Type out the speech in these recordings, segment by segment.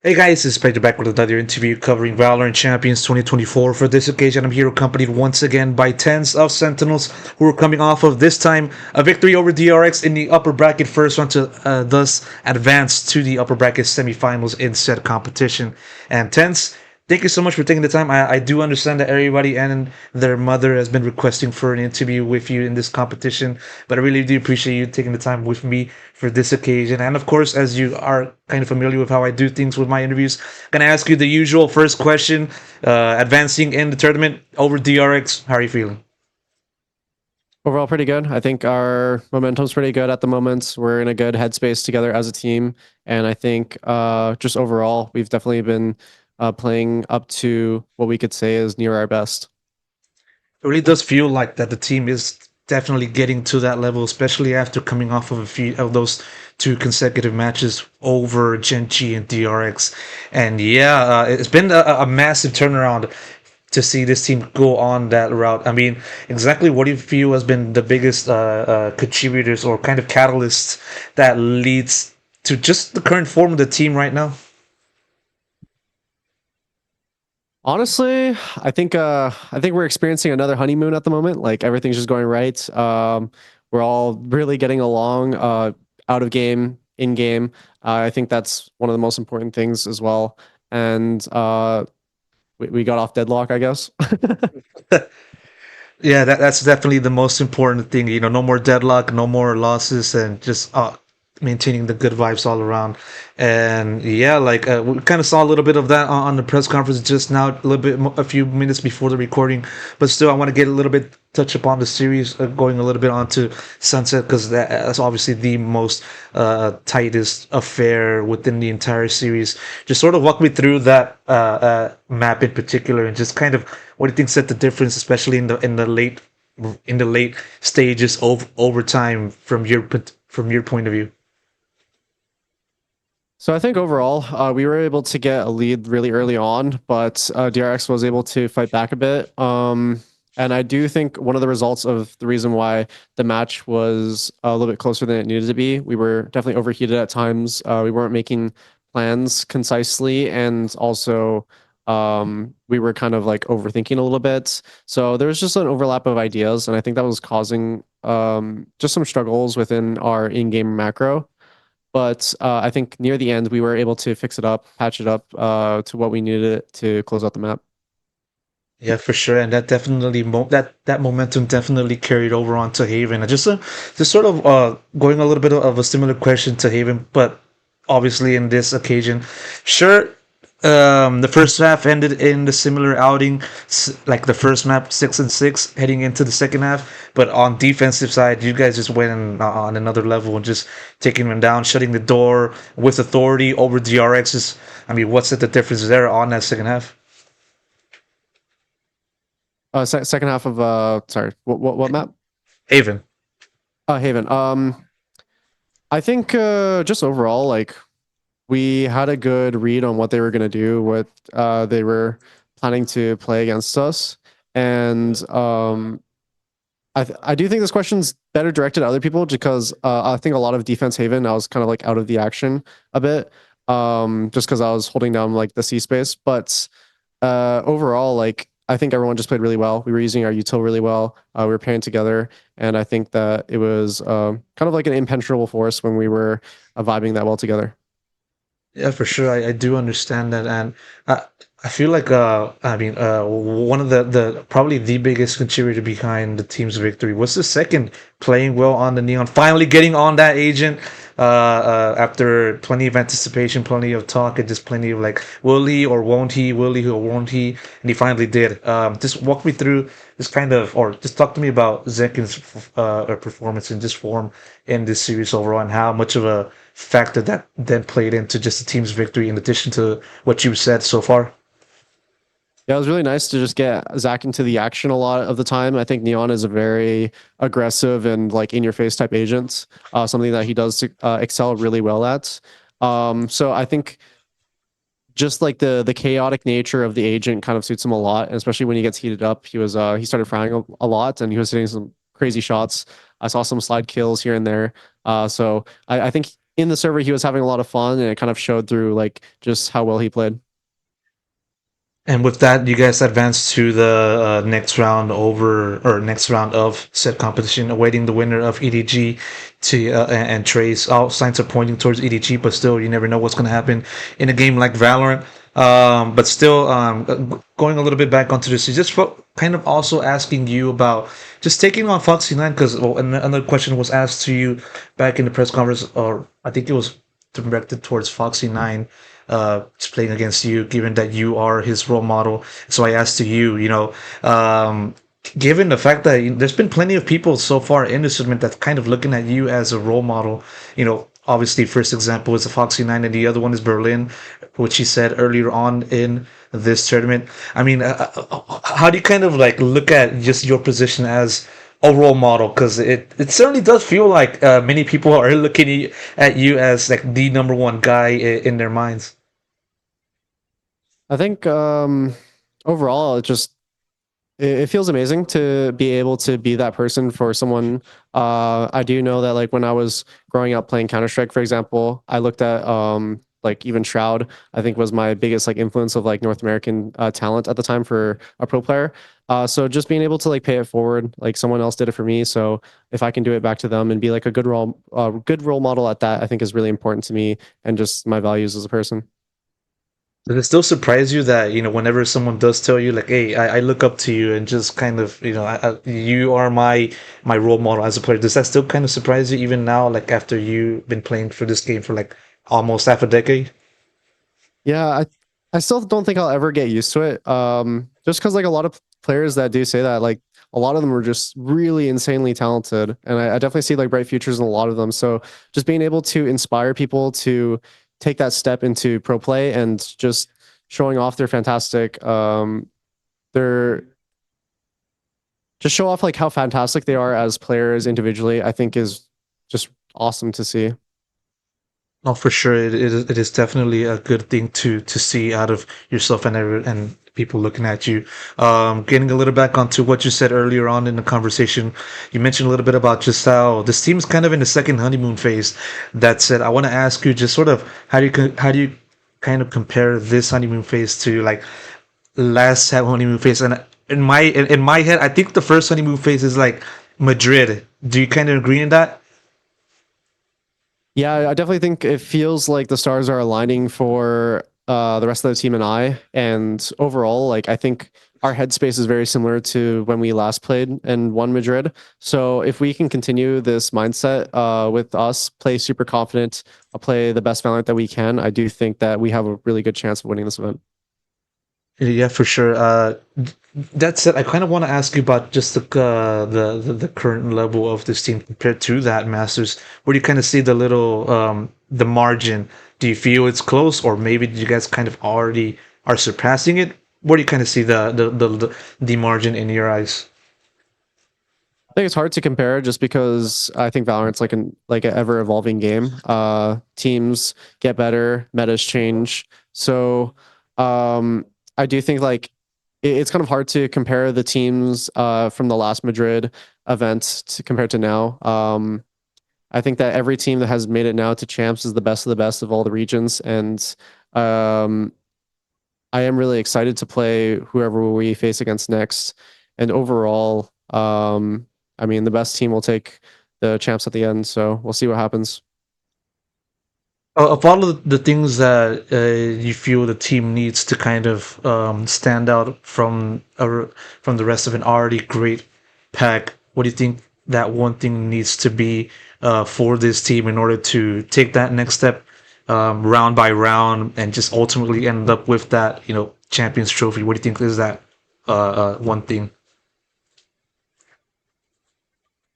Hey guys, this is Pedro back with another interview covering VALORANT Champions 2024. For this occasion, I'm here accompanied once again by TenZ of Sentinels, who are coming off of this time a victory over DRX in the upper bracket first round to thus advance to the upper bracket semifinals in said competition. And TenZ, thank you so much for taking the time. I do understand that everybody and their mother has been requesting for an interview with you in this competition, but I really do appreciate you taking the time with me for this occasion. And of course, as you are kind of familiar with how I do things with my interviews, I'm gonna ask you the usual first question. Advancing in the tournament over DRX, how are you feeling? Overall, pretty good. I think our momentum's pretty good at the moment. We're in a good headspace together as a team, and I think just overall, we've definitely been playing up to what we could say is near our best. It really does feel like that the team is definitely getting to that level, especially after coming off of a few of those two consecutive matches over johnqt and DRX. And yeah, it's been a massive turnaround to see this team go on that route. I mean, exactly what do you feel has been the biggest contributors or kind of catalysts that leads to just the current form of the team right now? Honestly, I think we're experiencing another honeymoon at the moment. Like everything's just going right. We're all really getting along out of game, in game. I think that's one of the most important things as well. And we got off deadlock, I guess. Yeah, that's definitely the most important thing. You know, no more deadlock, no more losses, and just maintaining the good vibes all around. And yeah, like we kind of saw a little bit of that on the press conference just now, a little bit, a few minutes before the recording. But still, I want to get a little bit touch upon the series, going a little bit onto Sunset because that's obviously the most tightest affair within the entire series. Just sort of walk me through that map in particular, and just kind of what do you think set the difference, especially in the late stages of overtime from your point of view. So I think overall, we were able to get a lead really early on, but DRX was able to fight back a bit. And I do think one of the results of the reason why the match was a little bit closer than it needed to be, we were definitely overheated at times. We weren't making plans concisely, and also we were kind of like overthinking a little bit. So there was just an overlap of ideas, and I think that was causing just some struggles within our in-game macro. But I think near the end, we were able to fix it up, patch it up to what we needed it to close out the map. Yeah, for sure, and that definitely that momentum definitely carried over onto Haven. And just sort of going a little bit of a similar question to Haven, but obviously in this occasion, sure. The first half ended in the similar outing, like the first map 6-6, heading into the second half. But on defensive side, you guys just went on another level and just taking them down, shutting the door with authority over DRXs. I mean, what's the difference there on that second half? Second half of sorry, what map? Haven. Haven. I think just overall, like we had a good read on what they were gonna do, what they were planning to play against us, and I do think this question's better directed at other people because I think a lot of defense Haven, I was kind of like out of the action a bit, just because I was holding down like the C space. But overall, like I think everyone just played really well. We were using our util really well. We were pairing together, and I think that it was kind of like an impenetrable force when we were vibing that well together. Yeah, for sure. I do understand that, and I feel like I mean one of the probably the biggest contributor behind the team's victory was the second playing well on the neon, finally getting on that agent. After plenty of anticipation, plenty of talk, and just plenty of like, will he or won't he? Will he or won't he? And he finally did. Just walk me through this kind of, or just talk to me about Zekken's performance and just form in this series overall, and how much of a factor that then played into just the team's victory, in addition to what you said so far. Yeah, it was really nice to just get Zach into the action a lot of the time. I think Neon is a very aggressive and like in your face type agent, something that he does excel really well at. So I think just like the chaotic nature of the agent kind of suits him a lot, and especially when he gets heated up. He started frying a lot, and he was hitting some crazy shots. I saw some slide kills here and there. So I think in the server he was having a lot of fun, and it kind of showed through like just how well he played. And with that, you guys advance to the next round next round of said competition, awaiting the winner of EDG and Trace. All signs are pointing towards EDG, but still, you never know what's going to happen in a game like Valorant. But still, going a little bit back onto this, just kind of also asking you about just taking on Foxy9, because another question was asked to you back in the press conference, or I think it was directed towards Foxy9, playing against you, given that you are his role model. So I asked to you, given the fact that there's been plenty of people so far in this tournament that's kind of looking at you as a role model, obviously first example is the Foxy9 and the other one is Berlin, which he said earlier on in this tournament. I mean, how do you kind of like look at just your position as a role model? Because it certainly does feel like many people are looking at you as like the number one guy in their minds. I think overall, it feels amazing to be able to be that person for someone. I do know that like when I was growing up playing Counter-Strike, for example, I looked at like even Shroud, I think was my biggest like influence of like North American talent at the time for a pro player. So just being able to like pay it forward, like someone else did it for me. So if I can do it back to them and be like a good role model at that, I think is really important to me and just my values as a person. Does it still surprise you that, whenever someone does tell you like, hey, I look up to you and just kind of, you are my role model as a player? Does that still kind of surprise you even now, like after you've been playing for this game for like almost half a decade? Yeah, I still don't think I'll ever get used to it. Just because like a lot of players that do say that, like a lot of them are just really insanely talented, and I definitely see like bright futures in a lot of them. So just being able to inspire people to take that step into pro play and just showing off their fantastic, their just show off like how fantastic they are as players individually, I think is just awesome to see. Oh, for sure, it is definitely a good thing to see out of yourself and people looking at you. Getting a little back onto what you said earlier on in the conversation, you mentioned a little bit about just how this team's kind of in the second honeymoon phase. That said, I want to ask you just sort of how do you kind of compare this honeymoon phase to like last honeymoon phase? And in my head, I think the first honeymoon phase is like Madrid. Do you kind of agree in that? Yeah, I definitely think it feels like the stars are aligning for the rest of the team and I. And overall, like I think our headspace is very similar to when we last played and won Madrid. So if we can continue this mindset with us, play super confident, play the best Valorant that we can, I do think that we have a really good chance of winning this event. Yeah, for sure. That said, I kind of want to ask you about just the current level of this team compared to that Masters. Where do you kind of see the little the margin? Do you feel it's close, or maybe you guys kind of already are surpassing it? Where do you kind of see the margin in your eyes? I think it's hard to compare just because I think Valorant's like an ever evolving game. Teams get better, metas change. So I do think like it's kind of hard to compare the teams from the last Madrid event to compared to now. I think that every team that has made it now to champs is the best of the best of all the regions, and um, I am really excited to play whoever we face against next. And overall, I mean, the best team will take the champs at the end, so we'll see what happens. Of all of the things that you feel the team needs to kind of stand out from the rest of an already great pack, what do you think that one thing needs to be for this team in order to take that next step, round by round, and just ultimately end up with that Champions Trophy? What do you think is that one thing?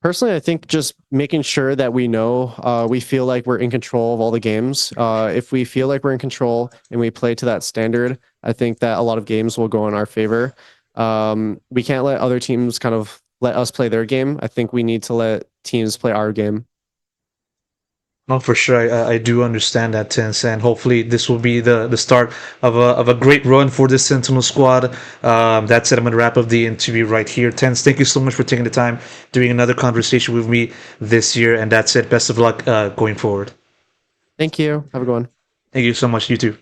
Personally, I think just making sure that we know we feel like we're in control of all the games. If we feel like we're in control and we play to that standard, I think that a lot of games will go in our favor. We can't let other teams kind of let us play their game. I think we need to let teams play our game. No, for sure. I do understand that, TenZ, and hopefully this will be the start of a great run for this Sentinel squad. That said, I'm going to wrap up the interview right here. TenZ, thank you so much for taking the time doing another conversation with me this year. And that's it. Best of luck going forward. Thank you. Have a good one. Thank you so much. You too.